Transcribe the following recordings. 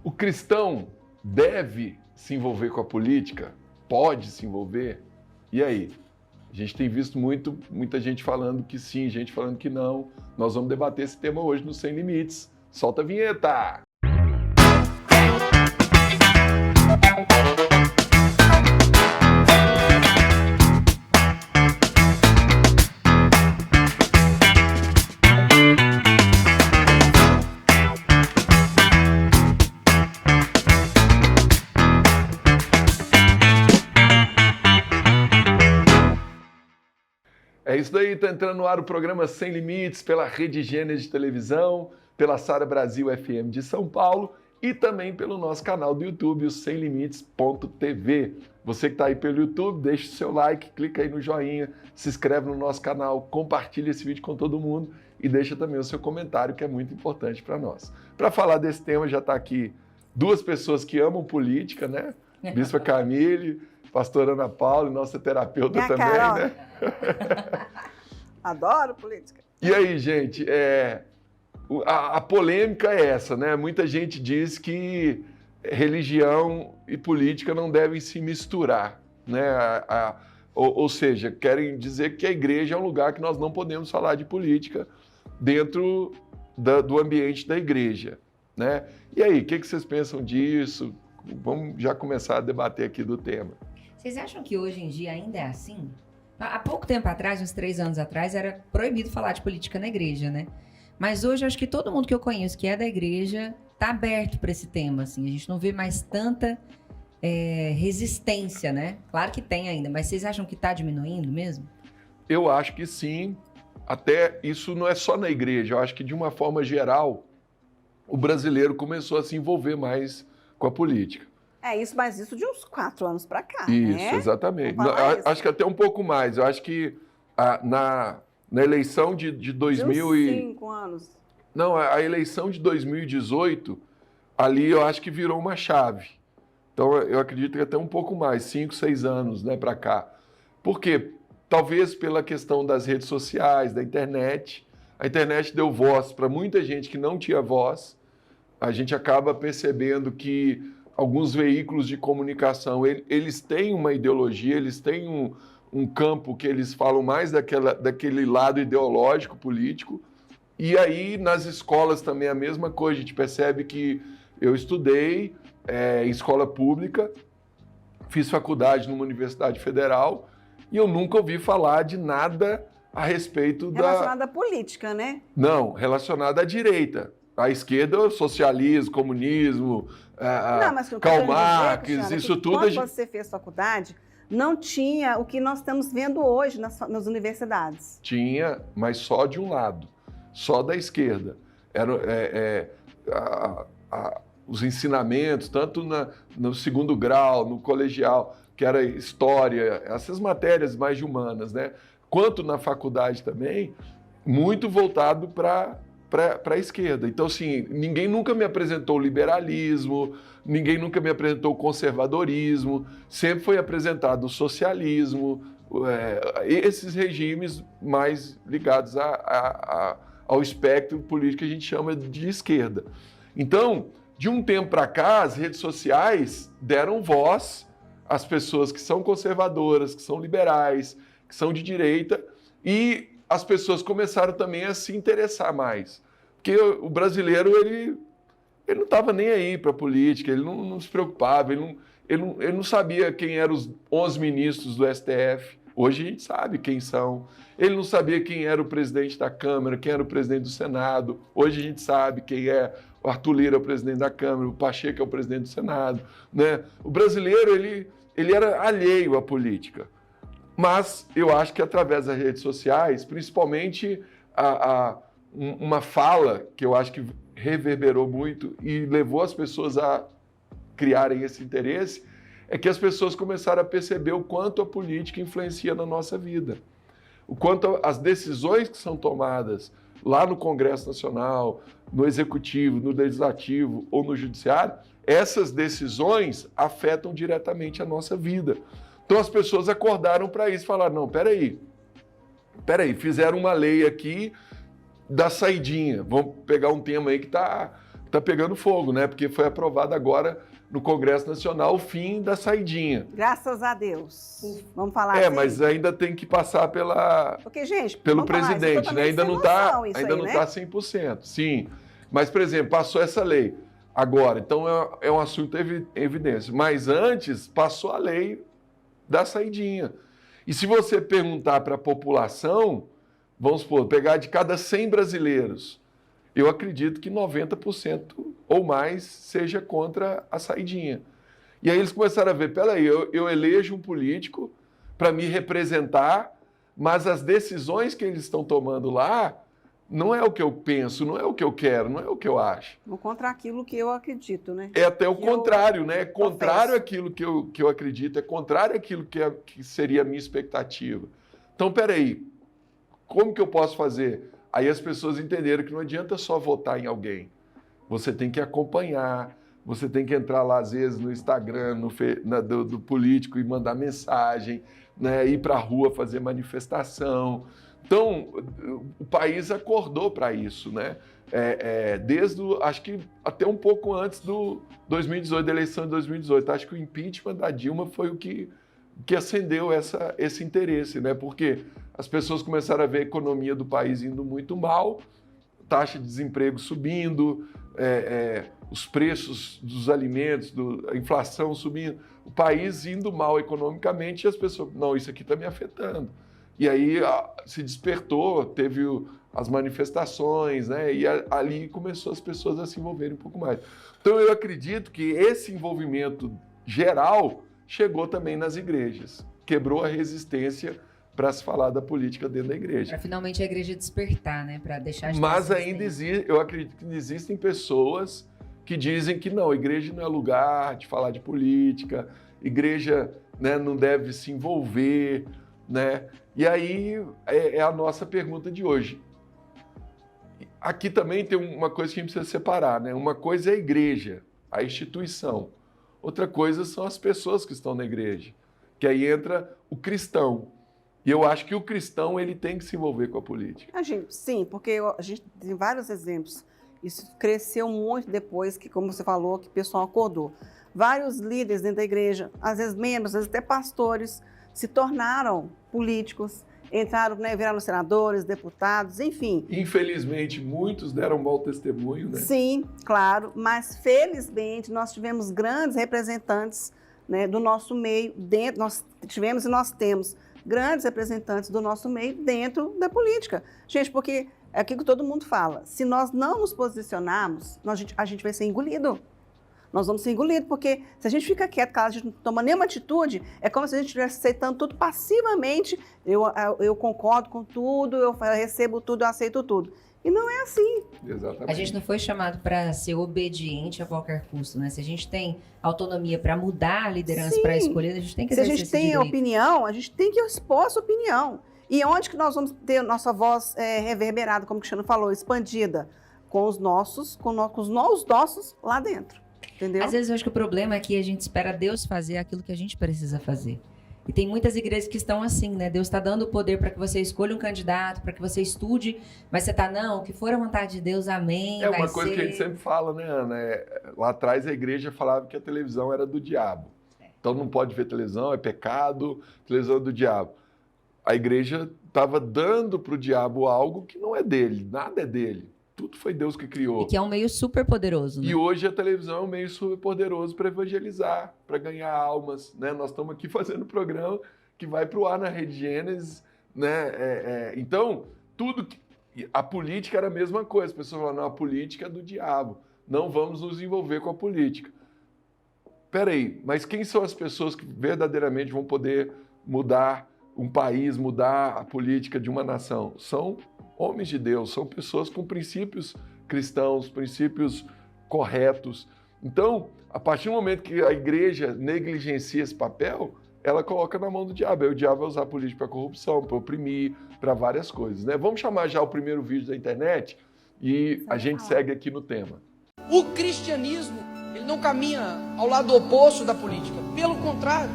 O cristão deve se envolver com a política? Pode se envolver? E aí? A gente tem visto muita gente falando que sim, gente falando que não. Nós vamos debater esse tema hoje no Sem Limites. Solta a vinheta! É isso daí, está entrando no ar o programa Sem Limites pela Rede Gênesis de televisão, pela Sara Brasil FM de São Paulo e também pelo nosso canal do YouTube, o semlimites.tv. Você que está aí pelo YouTube, deixa o seu like, clica aí no joinha, se inscreve no nosso canal, compartilha esse vídeo com todo mundo e deixa também o seu comentário, que é muito importante para nós. Para falar desse tema, já está aqui duas pessoas que amam política, né? Bispa Camille, pastora Ana Paula, nossa terapeuta Minha também, cara, né? Adoro política. E aí, gente, a polêmica é essa, né? Muita gente diz que religião e política não devem se misturar, né? Ou seja, querem dizer que a igreja é um lugar que nós não podemos falar de política dentro do ambiente da igreja, né? E aí, o que vocês pensam disso? Vamos já começar a debater aqui do tema. Vocês acham que hoje em dia ainda é assim? Há pouco tempo atrás, uns 3 anos atrás, era proibido falar de política na igreja, né? Mas hoje, acho que todo mundo que eu conheço que é da igreja está aberto para esse tema, assim. A gente não vê mais tanta resistência, né? Claro que tem ainda, mas vocês acham que está diminuindo mesmo? Eu acho que sim. Até isso não é só na igreja. Eu acho que, de uma forma geral, o brasileiro começou a se envolver mais com a política. Mas isso de uns 4 anos para cá, Isso, né? exatamente. Isso. Acho que até um pouco mais. Eu acho que na eleição de 2000 de uns e... 5 anos. Não, a eleição de 2018, ali eu acho que virou uma chave. Então, eu acredito que até um pouco mais, 5, 6 anos, né, para cá. Por quê? Talvez pela questão das redes sociais, da internet. A internet deu voz para muita gente que não tinha voz. A gente acaba percebendo que alguns veículos de comunicação, eles têm uma ideologia, eles têm um campo que eles falam mais daquele lado ideológico, político. E aí, nas escolas também a mesma coisa. A gente percebe que eu estudei em escola pública, fiz faculdade numa universidade federal e eu nunca ouvi falar de nada a respeito Relacionada à política, né? Não, relacionada à direita. À esquerda, socialismo, comunismo, Karl Marx, isso tudo. Quando você fez faculdade, não tinha o que nós estamos vendo hoje nas universidades. Tinha, mas só de um lado, só da esquerda. Os ensinamentos, tanto no segundo grau, no colegial, que era história, essas matérias mais de humanas, né? Quanto na faculdade também, muito voltado para a esquerda. Então, assim, ninguém nunca me apresentou o liberalismo, ninguém nunca me apresentou o conservadorismo, sempre foi apresentado o socialismo, esses regimes mais ligados ao espectro político que a gente chama de esquerda. Então, de um tempo para cá, as redes sociais deram voz às pessoas que são conservadoras, que são liberais, que são de direita, e as pessoas começaram também a se interessar mais. Porque o brasileiro, ele não estava nem aí para a política, ele não se preocupava, ele não sabia quem eram os 11 ministros do STF. Hoje a gente sabe quem são. Ele não sabia quem era o presidente da Câmara, quem era o presidente do Senado. Hoje a gente sabe quem é. O Arthur Lira é o presidente da Câmara, o Pacheco é o presidente do Senado, né? O brasileiro, ele era alheio à política. Mas eu acho que através das redes sociais, principalmente uma fala que eu acho que reverberou muito e levou as pessoas a criarem esse interesse, é que as pessoas começaram a perceber o quanto a política influencia na nossa vida. O quanto as decisões que são tomadas lá no Congresso Nacional, no Executivo, no Legislativo ou no Judiciário, essas decisões afetam diretamente a nossa vida. Então as pessoas acordaram para isso, falaram, não, peraí, fizeram uma lei aqui da saidinha, vamos pegar um tema aí que está está pegando fogo, né? Porque foi aprovado agora no Congresso Nacional o fim da saidinha. Graças a Deus. Vamos falar assim? Mas ainda tem que passar Porque, gente, pelo presidente, né? Ainda não está né? 100%. Sim. Mas, por exemplo, passou essa lei agora, então é um assunto em evidência. Mas antes passou a lei da saidinha. E se você perguntar para a população, vamos supor, pegar de cada 100 brasileiros, eu acredito que 90% ou mais seja contra a saidinha. E aí eles começaram a ver, peraí, eu elejo um político para me representar, mas as decisões que eles estão tomando lá não é o que eu penso, não é o que eu quero, não é o que eu acho. Contra aquilo que eu acredito, né? É até o contrário, né? É contrário àquilo que eu acredito, é contrário àquilo que seria a minha expectativa. Então, peraí, como que eu posso fazer? Aí as pessoas entenderam que não adianta só votar em alguém. Você tem que acompanhar, você tem que entrar lá, às vezes, no Instagram do político e mandar mensagem, né? Ir para a rua fazer manifestação. Então, o país acordou para isso, né? Acho que até um pouco antes do 2018, da eleição de 2018. Acho que o impeachment da Dilma foi o que acendeu esse interesse, né? Porque as pessoas começaram a ver a economia do país indo muito mal, taxa de desemprego subindo, os preços dos alimentos, a inflação subindo, o país indo mal economicamente e as pessoas, não, isso aqui está me afetando. E aí se despertou, teve as manifestações, né? E ali começou as pessoas a se envolverem um pouco mais. Então eu acredito que esse envolvimento geral chegou também nas igrejas, quebrou a resistência para se falar da política dentro da igreja. Para finalmente a igreja despertar, né? Para deixar de Mas ainda eu acredito que existem pessoas que dizem que não, a igreja não é lugar de falar de política, igreja, né, não deve se envolver, né? E aí é a nossa pergunta de hoje. Aqui também tem uma coisa que a gente precisa separar, né? Uma coisa é a igreja, a instituição. Outra coisa são as pessoas que estão na igreja, que aí entra o cristão. E eu acho que o cristão ele tem que se envolver com a política. Sim, porque a gente tem vários exemplos. Isso cresceu muito depois que, como você falou, que o pessoal acordou. Vários líderes dentro da igreja, às vezes membros, às vezes até pastores, se tornaram políticos, entraram, né, viraram senadores, deputados, enfim. Infelizmente, muitos deram mau testemunho, né? Sim, claro, mas felizmente nós tivemos grandes representantes, né, do nosso meio, nós tivemos e nós temos grandes representantes do nosso meio dentro da política. Gente, porque é aquilo que todo mundo fala, se nós não nos posicionarmos, a gente vai ser engolido. Nós vamos ser engolidos, porque se a gente fica quieto, caso a gente não toma nenhuma atitude, é como se a gente estivesse aceitando tudo passivamente. Eu concordo com tudo, eu recebo tudo, eu aceito tudo. E não é assim. Exatamente. A gente não foi chamado para ser obediente a qualquer custo, né? Se a gente tem autonomia para mudar a liderança, para escolher, a gente tem que exercer esse direito. Se a gente tem opinião, a gente tem que expor a sua opinião. E onde que nós vamos ter nossa voz reverberada, como o Cristiano falou, expandida? Com os nossos lá dentro. Entendeu? Às vezes eu acho que o problema é que a gente espera Deus fazer aquilo que a gente precisa fazer. E tem muitas igrejas que estão assim, né? Deus está dando o poder para que você escolha um candidato, para que você estude, mas você está, não, o que for a vontade de Deus, amém. É uma coisa que a gente sempre fala, né, Ana? Lá atrás a igreja falava que a televisão era do diabo. Então não pode ver televisão, é pecado, televisão é do diabo. A igreja estava dando para o diabo algo que não é dele, nada é dele. Tudo foi Deus que criou. E que é um meio super poderoso, né? E hoje a televisão é um meio super poderoso para evangelizar, para ganhar almas, né? Nós estamos aqui fazendo um programa que vai para o ar na Rede Gênesis, né? Então, a política era a mesma coisa. As pessoas falavam, não, a política é do diabo. Não vamos nos envolver com a política. Peraí, mas quem são as pessoas que verdadeiramente vão poder mudar um país, mudar a política de uma nação? São homens de Deus, são pessoas com princípios cristãos, princípios corretos. Então, a partir do momento que a igreja negligencia esse papel, ela coloca na mão do diabo. Aí o diabo vai usar a política para corrupção, para oprimir, para várias coisas, né? Vamos chamar já o primeiro vídeo da internet e a gente segue aqui no tema. O cristianismo, ele não caminha ao lado oposto da política. Pelo contrário,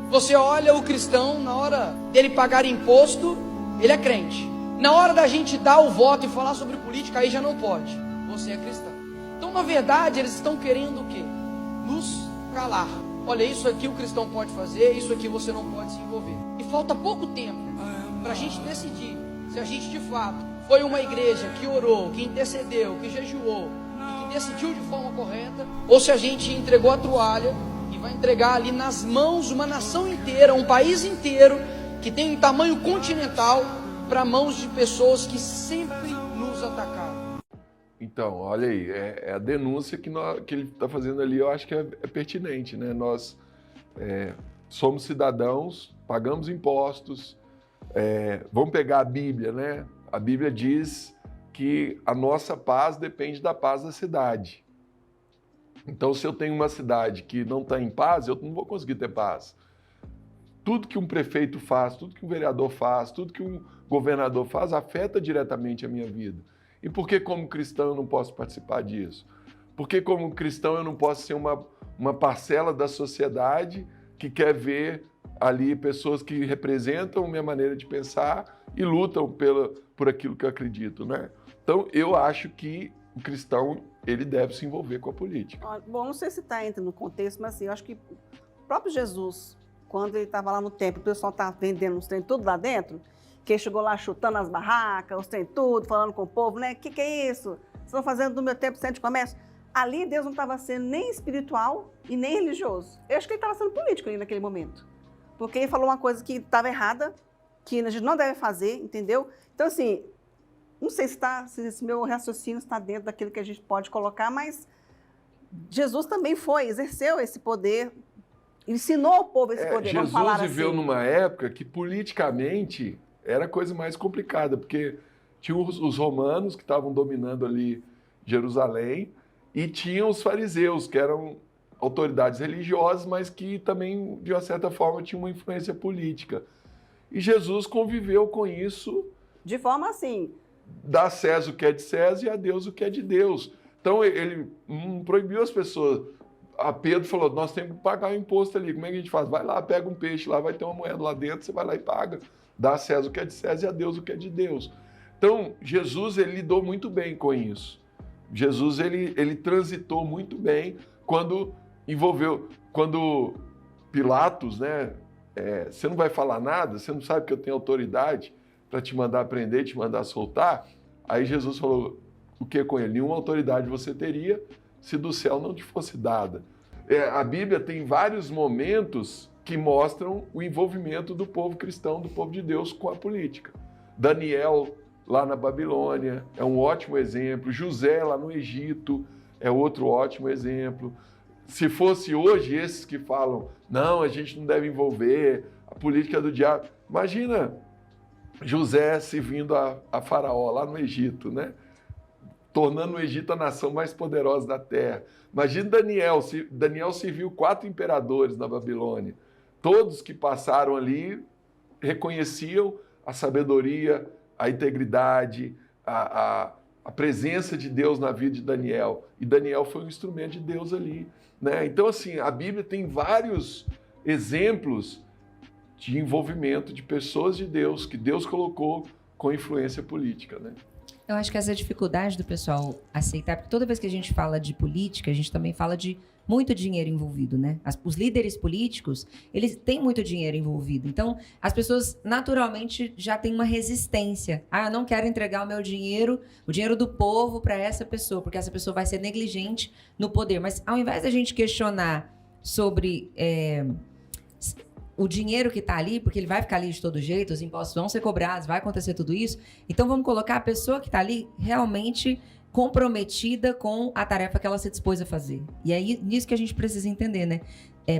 você olha o cristão, na hora dele pagar imposto, ele é crente. Na hora da gente dar o voto e falar sobre política, aí já não pode. Você é cristão. Então Então, na verdade, eles estão querendo o quê? Nos calar. Olha, isso aqui o cristão pode fazer, isso aqui você não pode se envolver. E falta pouco tempo para a gente decidir se a gente de fato foi uma igreja que orou, que intercedeu, que jejuou e que decidiu de forma correta, ou se a gente entregou a toalha e vai entregar ali nas mãos de uma nação inteira, um país inteiro que tem um tamanho continental, para mãos de pessoas que sempre nos atacaram. Então, olha aí, é a denúncia que ele está fazendo ali, eu acho que é pertinente, né? Nós somos cidadãos, pagamos impostos, vamos pegar a Bíblia, né? A Bíblia diz que a nossa paz depende da paz da cidade. Então, se eu tenho uma cidade que não está em paz, eu não vou conseguir ter paz. Tudo que um prefeito faz, tudo que um vereador faz, tudo que um governador faz, afeta diretamente a minha vida. E por que, como cristão, eu não posso participar disso? Por que, como cristão, eu não posso ser uma parcela da sociedade que quer ver ali pessoas que representam minha maneira de pensar e lutam por aquilo que eu acredito, né? Então, eu acho que o cristão, ele deve se envolver com a política. Bom, não sei se está entrando no contexto, mas assim, eu acho que o próprio Jesus, quando ele estava lá no templo, o pessoal estava vendendo os trem tudo lá dentro, que ele chegou lá chutando as barracas, os trem tudo, falando com o povo, né? O que é isso? Vocês estão fazendo do meu tempo centro de comércio? Ali Deus não estava sendo nem espiritual e nem religioso. Eu acho que ele estava sendo político ali naquele momento. Porque ele falou uma coisa que estava errada, que a gente não deve fazer, entendeu? Então, assim, não sei se esse meu raciocínio está dentro daquilo que a gente pode colocar, mas Jesus também exerceu esse poder, ensinou ao povo esse poder, vamos falar assim. Jesus viveu numa época que politicamente era a coisa mais complicada, porque tinha os romanos que estavam dominando ali Jerusalém e tinham os fariseus, que eram autoridades religiosas, mas que também, de uma certa forma, tinham uma influência política. E Jesus conviveu com isso. De forma assim. Dá a César o que é de César e a Deus o que é de Deus. Então, ele proibiu as pessoas. A Pedro falou, nós temos que pagar o imposto ali. Como é que a gente faz? Vai lá, pega um peixe lá, vai ter uma moeda lá dentro, você vai lá e paga. Dá a César o que é de César e a Deus o que é de Deus. Então, Jesus, ele lidou muito bem com isso. Jesus, ele transitou muito bem quando Pilatos, né? Você não vai falar nada, você não sabe que eu tenho autoridade para te mandar prender, te mandar soltar. Aí Jesus falou, o que com ele? Nenhuma autoridade você teria se do céu não te fosse dada. A Bíblia tem vários momentos que mostram o envolvimento do povo cristão, do povo de Deus com a política. Daniel, lá na Babilônia, é um ótimo exemplo. José, lá no Egito, é outro ótimo exemplo. Se fosse hoje esses que falam, não, a gente não deve envolver, a política do diabo. Imagina José servindo a Faraó lá no Egito, né? Tornando o Egito a nação mais poderosa da terra. Imagina Daniel serviu 4 imperadores na Babilônia. Todos que passaram ali reconheciam a sabedoria, a integridade, a presença de Deus na vida de Daniel. E Daniel foi um instrumento de Deus ali, né? Então, assim, a Bíblia tem vários exemplos de envolvimento de pessoas de Deus, que Deus colocou com influência política, né? Eu acho que essa dificuldade do pessoal aceitar, porque toda vez que a gente fala de política, a gente também fala de muito dinheiro envolvido, né? Os líderes políticos, eles têm muito dinheiro envolvido. Então, as pessoas naturalmente já têm uma resistência. Ah, eu não quero entregar o dinheiro do povo para essa pessoa, porque essa pessoa vai ser negligente no poder. Mas ao invés da gente questionar sobre o dinheiro que está ali, porque ele vai ficar ali de todo jeito, os impostos vão ser cobrados, vai acontecer tudo isso, então vamos colocar a pessoa que está ali realmente comprometida com a tarefa que ela se dispôs a fazer. E é nisso que a gente precisa entender, né?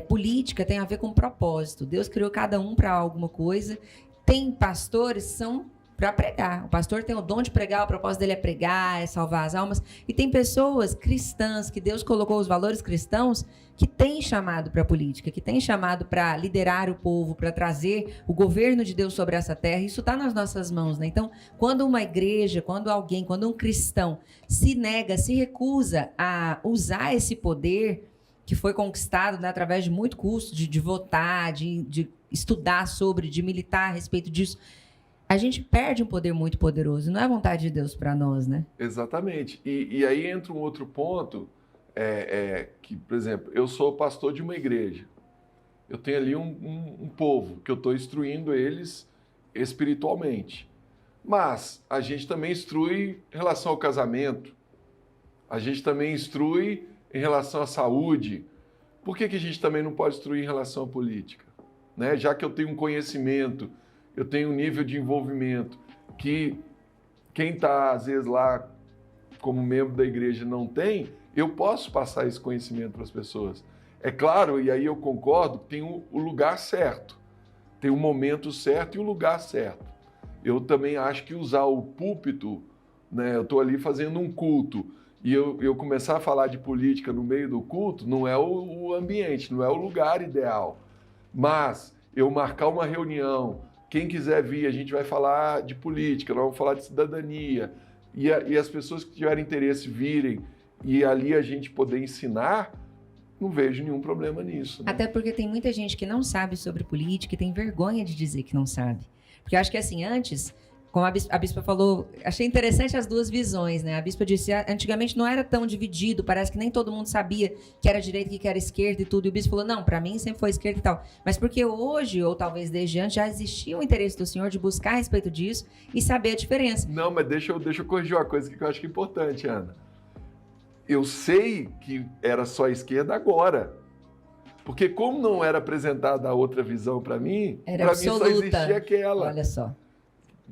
Política tem a ver com propósito. Deus criou cada um para alguma coisa. Tem pastores que são para pregar. O pastor tem o dom de pregar, o propósito dele é pregar, é salvar as almas. E tem pessoas cristãs, que Deus colocou os valores cristãos, que têm chamado para a política, que têm chamado para liderar o povo, para trazer o governo de Deus sobre essa terra. Isso está nas nossas mãos, né? Então, quando uma igreja, quando um cristão se nega, se recusa a usar esse poder que foi conquistado, né, através de muito custo, de votar, de estudar sobre, de militar a respeito disso, a gente perde um poder muito poderoso. Não é a vontade de Deus para nós, né? Exatamente. E aí entra um outro ponto, que, por exemplo, eu sou pastor de uma igreja. Eu tenho ali um povo que eu estou instruindo eles espiritualmente. Mas a gente também instrui em relação ao casamento, a gente também instrui em relação à saúde. Por que a gente também não pode instruir em relação à política? Né? Já que eu tenho um conhecimento, eu tenho um nível de envolvimento que quem está, às vezes, lá como membro da igreja não tem, eu posso passar esse conhecimento para as pessoas. É claro, e aí eu concordo, tem o lugar certo, tem o momento certo e o lugar certo. Eu também acho que usar o púlpito, né, eu estou ali fazendo um culto, e eu começar a falar de política no meio do culto, não é o ambiente, não é o lugar ideal. Mas eu marcar uma reunião, quem quiser vir, a gente vai falar de política, nós vamos falar de cidadania, e as pessoas que tiverem interesse virem, e ali a gente poder ensinar, não vejo nenhum problema nisso. Né? Até porque tem muita gente que não sabe sobre política e tem vergonha de dizer que não sabe. Porque eu acho que assim, antes, como a bispa falou, achei interessante as duas visões, né? A bispa disse, antigamente não era tão dividido, parece que nem todo mundo sabia que era direita, que era esquerda e tudo. E o bispo falou, não, para mim sempre foi esquerda e tal. Mas porque hoje, ou talvez desde antes, já existia o interesse do senhor de buscar a respeito disso e saber a diferença. Não, mas deixa eu corrigir uma coisa que eu acho que é importante, Ana. Eu sei que era só a esquerda agora. Porque como não era apresentada a outra visão para mim só existia aquela. Olha só.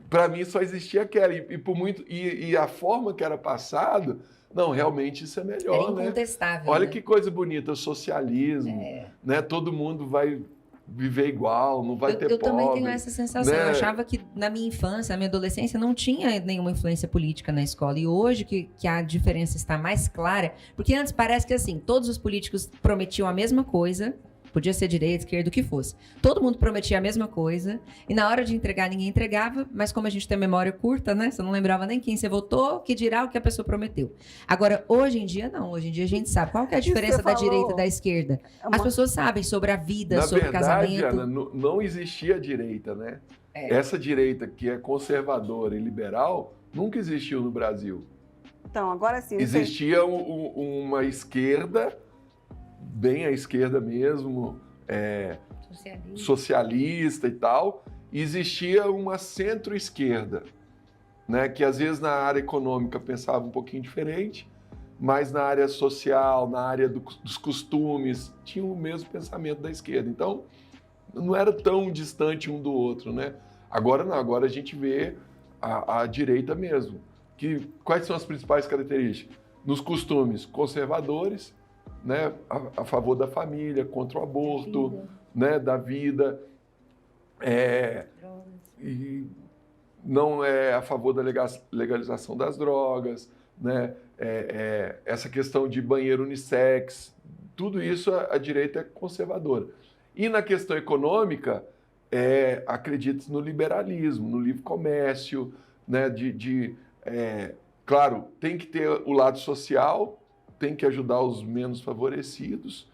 Para mim só existia aquela. E a forma que era passado, não, realmente isso é melhor, era incontestável. Né? Olha né? que coisa bonita, o socialismo. Né? Todo mundo vai viver igual, não vai ter pobre. Eu também tenho essa sensação. Né? Eu achava que na minha infância, na minha adolescência, não tinha nenhuma influência política na escola. E hoje que a diferença está mais clara, porque antes parece que assim, todos os políticos prometiam a mesma coisa, podia ser direita, esquerda, o que fosse. Todo mundo prometia a mesma coisa, e na hora de entregar, ninguém entregava, mas como a gente tem memória curta, né? Você não lembrava nem quem você votou, que dirá o que a pessoa prometeu. Agora, hoje em dia, não. Hoje em dia a gente sabe qual que é a diferença da direita e da esquerda. As pessoas sabem sobre a vida, sobre o casamento. Ana, não existia direita, né? Essa direita que é conservadora e liberal nunca existiu no Brasil. Então, agora sim. Existia uma esquerda, bem à esquerda mesmo, socialista e tal, e existia uma centro-esquerda, né, que às vezes na área econômica pensava um pouquinho diferente, mas na área social, na área dos costumes, tinha o mesmo pensamento da esquerda. Então, não era tão distante um do outro, né? Agora não, agora a gente vê a direita mesmo. Quais são as principais características? Nos costumes conservadores, né, a favor da família, contra o aborto, né, da vida, e não é a favor da legalização das drogas, né, essa questão de banheiro unissex, tudo isso a direita é conservadora. E na questão econômica, acredita no liberalismo, no livre comércio, né, claro, tem que ter o lado social, tem que ajudar os menos favorecidos,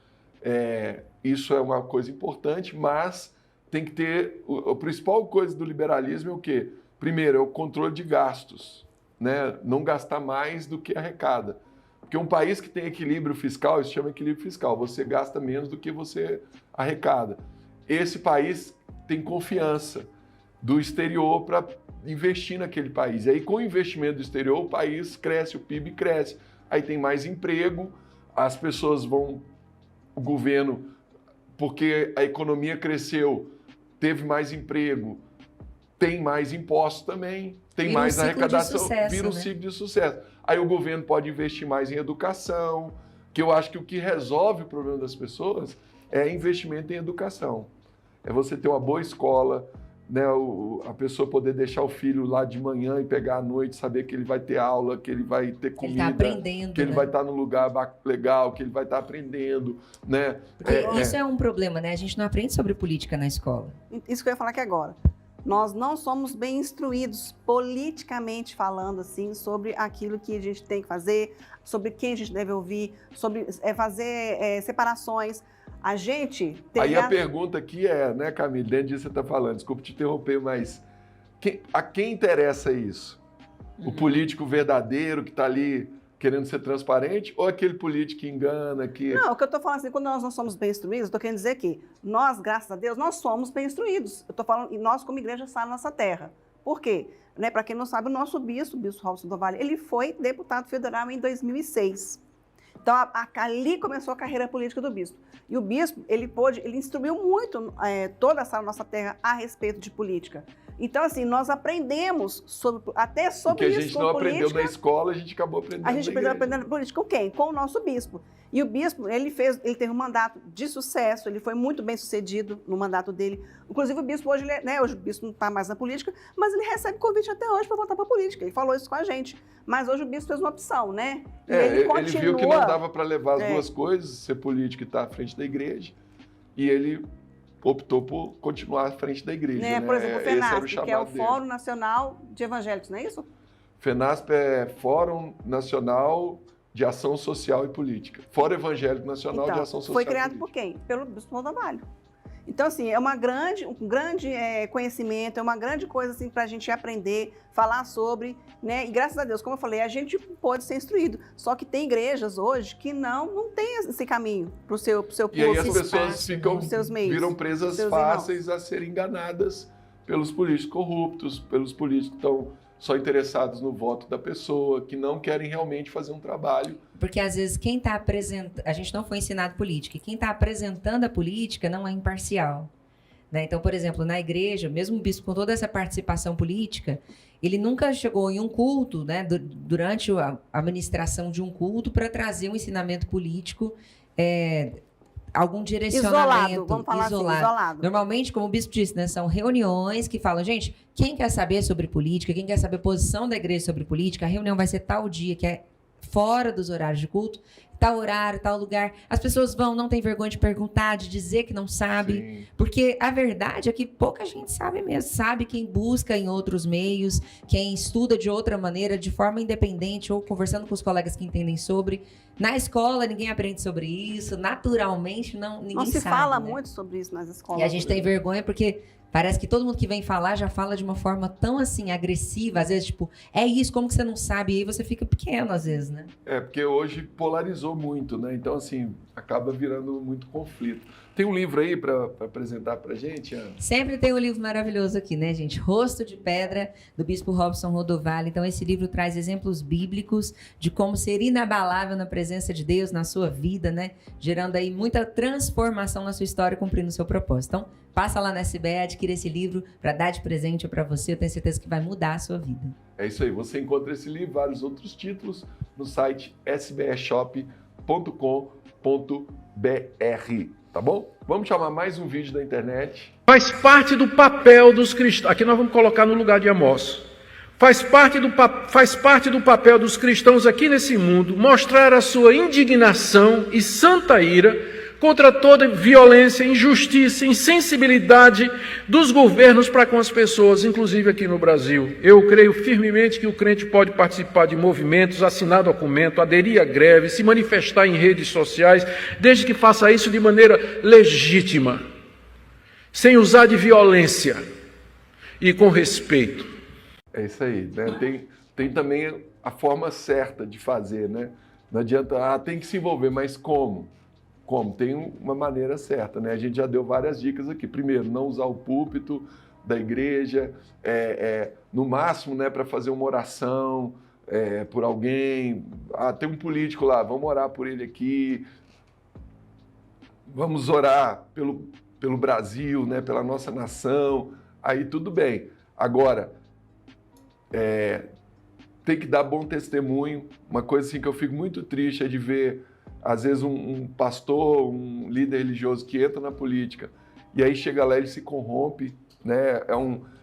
isso é uma coisa importante, mas tem que ter... A principal coisa do liberalismo é o quê? Primeiro, é o controle de gastos, né? Não gastar mais do que arrecada. Porque um país que tem equilíbrio fiscal, isso chama equilíbrio fiscal, você gasta menos do que você arrecada. Esse país tem confiança do exterior para investir naquele país. E aí, com o investimento do exterior, o país cresce, o PIB cresce. Aí tem mais emprego, as pessoas vão... O governo, porque a economia cresceu, teve mais emprego, tem mais impostos também, tem mais arrecadação, vira um ciclo de sucesso. Aí o governo pode investir mais em educação, que eu acho que o que resolve o problema das pessoas é investimento em educação. É você ter uma boa escola, né, a pessoa poder deixar o filho lá de manhã e pegar à noite, saber que ele vai ter aula, que ele vai ter comida, ele tá aprendendo, que ele vai estar num lugar legal, que ele vai estar aprendendo, né? Porque isso é um problema, né? A gente não aprende sobre política na escola. Isso que eu ia falar aqui agora. Nós não somos bem instruídos, politicamente falando, assim, sobre aquilo que a gente tem que fazer, sobre quem a gente deve ouvir, sobre fazer separações. A gente tem... Aí a pergunta aqui né, Camille, dentro disso que você está falando, desculpa te interromper, mas a quem interessa isso? O político verdadeiro que está ali querendo ser transparente ou aquele político que engana? Não, o que eu estou falando assim, quando nós não somos bem instruídos, eu estou querendo dizer que nós, graças a Deus, nós somos bem instruídos. Eu estou falando, e nós como igreja sá na nossa terra. Por quê? Né, para quem não sabe, o nosso bispo, o bispo Robson do Vale, ele foi deputado federal em 2006. Então, ali começou a carreira política do bispo. E o bispo, ele instruiu muito toda essa nossa terra a respeito de política. Então, assim, nós aprendemos até sobre isso. O que a gente não aprendeu na escola, a gente acabou aprendendo. A gente aprendendo política com quem? Com o nosso bispo. E o bispo, ele teve um mandato de sucesso, ele foi muito bem sucedido no mandato dele. Inclusive, o bispo hoje, hoje o bispo não está mais na política, mas ele recebe convite até hoje para voltar para a política. Ele falou isso com a gente. Mas hoje o bispo fez uma opção, né? E ele viu que não dava para levar as duas coisas, ser político e estar à frente da igreja. E ele optou por continuar à frente da igreja. Né? Por exemplo, o FENASP, que é o Fórum Nacional de Evangélicos, não é isso? FENASP é Fórum Nacional de Ação Social e Política. Fórum Evangélico Nacional de Ação Social foi e criado Política. por quem? Pelo Bispo Rodovalho. Então, assim, é um grande conhecimento, é uma grande coisa assim, para a gente aprender, falar sobre, né? E graças a Deus, como eu falei, a gente pode ser instruído. Só que tem igrejas hoje que não tem esse caminho para o seu povo. E aí as pessoas viram presas fáceis a serem enganadas pelos políticos corruptos, pelos políticos que estão só interessados no voto da pessoa, que não querem realmente fazer um trabalho. Porque às vezes quem está apresentando... A gente não foi ensinado política, e quem está apresentando a política não é imparcial. Né? Então, por exemplo, na igreja, mesmo o bispo com toda essa participação política, ele nunca chegou em um culto, né, durante a administração de um culto, para trazer um ensinamento político, algum direcionamento vamos falar isolado. Assim, isolado. Normalmente, como o bispo disse, né, são reuniões que falam, gente, quem quer saber sobre política, quem quer saber a posição da igreja sobre política, a reunião vai ser tal dia, que é fora dos horários de culto, tal horário, tal lugar. As pessoas não tem vergonha de perguntar, de dizer que não sabe, Sim. Porque a verdade é que pouca gente sabe mesmo. Sabe quem busca em outros meios, quem estuda de outra maneira, de forma independente, ou conversando com os colegas que entendem sobre. Na escola, ninguém aprende sobre isso. Naturalmente, ninguém sabe. Não se fala né? muito sobre isso nas escolas. E a gente tem vergonha porque parece que todo mundo que vem falar já fala de uma forma tão assim agressiva, às vezes tipo, é isso, como que você não sabe? E aí você fica pequeno às vezes, né? Porque hoje polarizou muito, né? Então, assim, acaba virando muito conflito. Tem um livro aí para apresentar pra gente, Ana? Sempre tem um livro maravilhoso aqui, né, gente? Rosto de Pedra, do Bispo Robson Rodovalho. Então, esse livro traz exemplos bíblicos de como ser inabalável na presença de Deus, na sua vida, né? Gerando aí muita transformação na sua história, cumprindo o seu propósito. Então, passa lá na SBE, adquira esse livro para dar de presente para você. Eu tenho certeza que vai mudar a sua vida. É isso aí. Você encontra esse livro e vários outros títulos no site sbeshop.com.br. Tá bom? Vamos chamar mais um vídeo da internet. Faz parte do papel dos cristãos. Aqui nós vamos colocar no lugar de Amós. Faz parte do papel dos cristãos aqui nesse mundo mostrar a sua indignação e santa ira contra toda violência, injustiça, insensibilidade dos governos para com as pessoas, inclusive aqui no Brasil. Eu creio firmemente que o crente pode participar de movimentos, assinar documento, aderir a greve, se manifestar em redes sociais, desde que faça isso de maneira legítima, sem usar de violência e com respeito. É isso aí, né? Tem também a forma certa de fazer, né? Não adianta, tem que se envolver, mas como? Como? Tem uma maneira certa, né? A gente já deu várias dicas aqui. Primeiro, não usar o púlpito da igreja, no máximo, né, para fazer uma oração por alguém. Tem um político lá, vamos orar por ele aqui. Vamos orar pelo Brasil, né, pela nossa nação. Aí tudo bem. Agora, tem que dar bom testemunho. Uma coisa assim que eu fico muito triste é de ver às vezes um pastor, um líder religioso que entra na política e aí chega lá e ele se corrompe, né?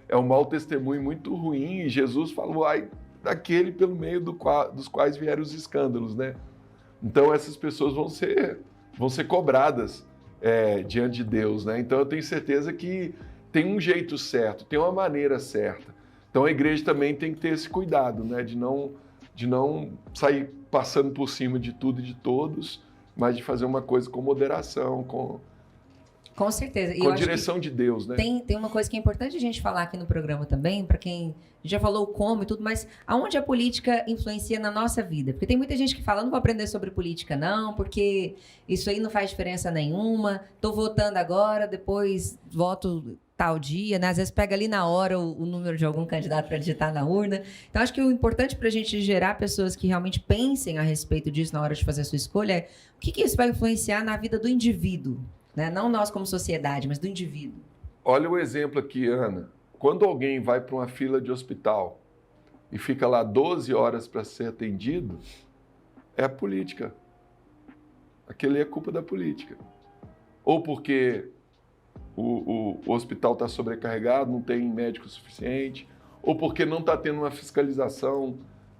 É um mau testemunho muito ruim. E Jesus falou, ai, daquele pelo meio dos quais vieram os escândalos, né? Então essas pessoas vão ser cobradas diante de Deus, né? Então eu tenho certeza que tem um jeito certo, tem uma maneira certa. Então a igreja também tem que ter esse cuidado, né? De não sair passando por cima de tudo e de todos, mas de fazer uma coisa com moderação, Com certeza. E Com eu a acho que direção de Deus, né? tem uma coisa que é importante a gente falar aqui no programa também, para quem já falou como e tudo, mas aonde a política influencia na nossa vida? Porque tem muita gente que fala, não vou aprender sobre política não, porque isso aí não faz diferença nenhuma, estou votando agora, depois voto tal dia, né? Às vezes pega ali na hora o número de algum candidato para digitar na urna. Então, acho que o importante para a gente gerar pessoas que realmente pensem a respeito disso na hora de fazer a sua escolha é o que isso vai influenciar na vida do indivíduo, né? Não nós como sociedade, mas do indivíduo. Olha o exemplo aqui, Ana. Quando alguém vai para uma fila de hospital e fica lá 12 horas para ser atendido, é a política. Aquele é culpa da política. Ou porque o hospital está sobrecarregado, não tem médico suficiente, ou porque não está tendo uma fiscalização,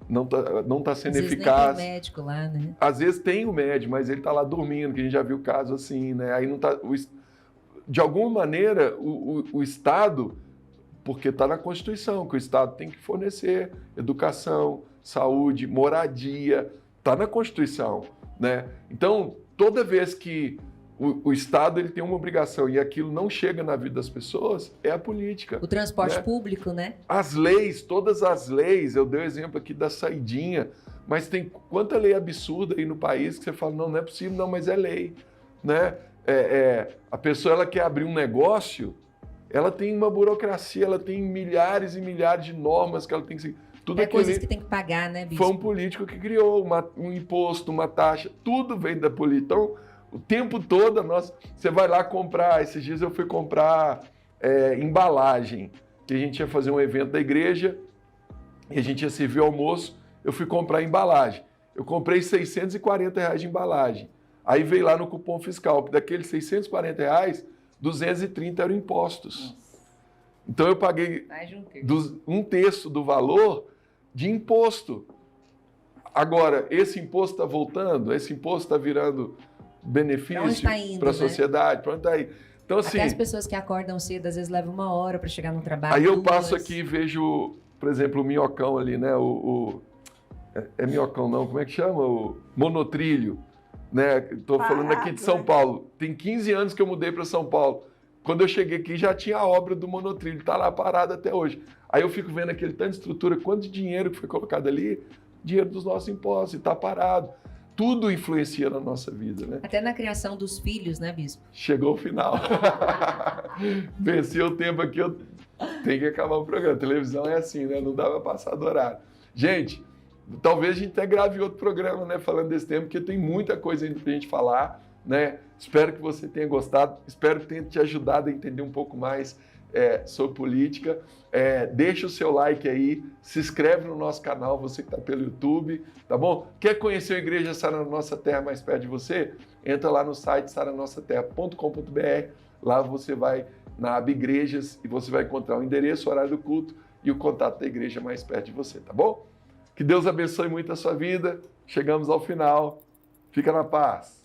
não tá sendo Às vezes eficaz. nem tem médico lá, né? Às vezes tem o médico, mas ele está lá dormindo, que a gente já viu caso assim, né? Aí não tá, de alguma maneira, o Estado, porque está na Constituição, que o Estado tem que fornecer educação, saúde, moradia, está na Constituição, né? Então, toda vez que o Estado ele tem uma obrigação e aquilo não chega na vida das pessoas, é a política. O transporte né? público, né? As leis, todas as leis, eu dei o exemplo aqui da saidinha, mas tem quanta lei absurda aí no país que você fala, não é possível, não, mas é lei, né? A pessoa ela quer abrir um negócio, ela tem uma burocracia, ela tem milhares e milhares de normas que ela tem que seguir. Tudo Coisas que tem que pagar, né, Bispo? Foi um político que criou um imposto, uma taxa, tudo vem da política. Então, o tempo todo, você vai lá comprar. Esses dias eu fui comprar embalagem, que a gente ia fazer um evento da igreja e a gente ia servir o almoço. Eu fui comprar embalagem. Eu comprei R$640 de embalagem. Aí veio lá no cupom fiscal, que daqueles R$640, 230 eram impostos. Então eu paguei um terço do valor de imposto. Agora, esse imposto está voltando? Esse imposto está virando benefício para a sociedade? Para onde está indo? Então, assim, até as pessoas que acordam cedo, às vezes levam 1 hora para chegar no trabalho. Aí eu passo aqui e vejo, por exemplo, o minhocão ali, né? É minhocão não, como é que chama? O monotrilho, né? Estou falando aqui de São Paulo. Tem 15 anos que eu mudei para São Paulo. Quando eu cheguei aqui já tinha a obra do monotrilho, está lá parado até hoje. Aí eu fico vendo aquele tanto de estrutura, quanto de dinheiro que foi colocado ali, dinheiro dos nossos impostos, e está parado. Tudo influencia na nossa vida, né? Até na criação dos filhos, né, Bispo? Chegou o final. Venci o tempo aqui, eu tenho que acabar o programa. A televisão é assim, né? Não dá para passar do horário. Gente, talvez a gente até grave outro programa, né? Falando desse tempo, porque tem muita coisa ainda pra gente falar, né? Espero que você tenha gostado, espero que tenha te ajudado a entender um pouco mais sobre política. Deixa o seu like aí, se inscreve no nosso canal, você que está pelo YouTube, tá bom? Quer conhecer a Igreja Sara na Nossa Terra mais perto de você? Entra lá no site saranosaterra.com.br, lá você vai na aba Igrejas e você vai encontrar o endereço, o horário do culto e o contato da igreja mais perto de você, tá bom? Que Deus abençoe muito a sua vida, chegamos ao final, fica na paz.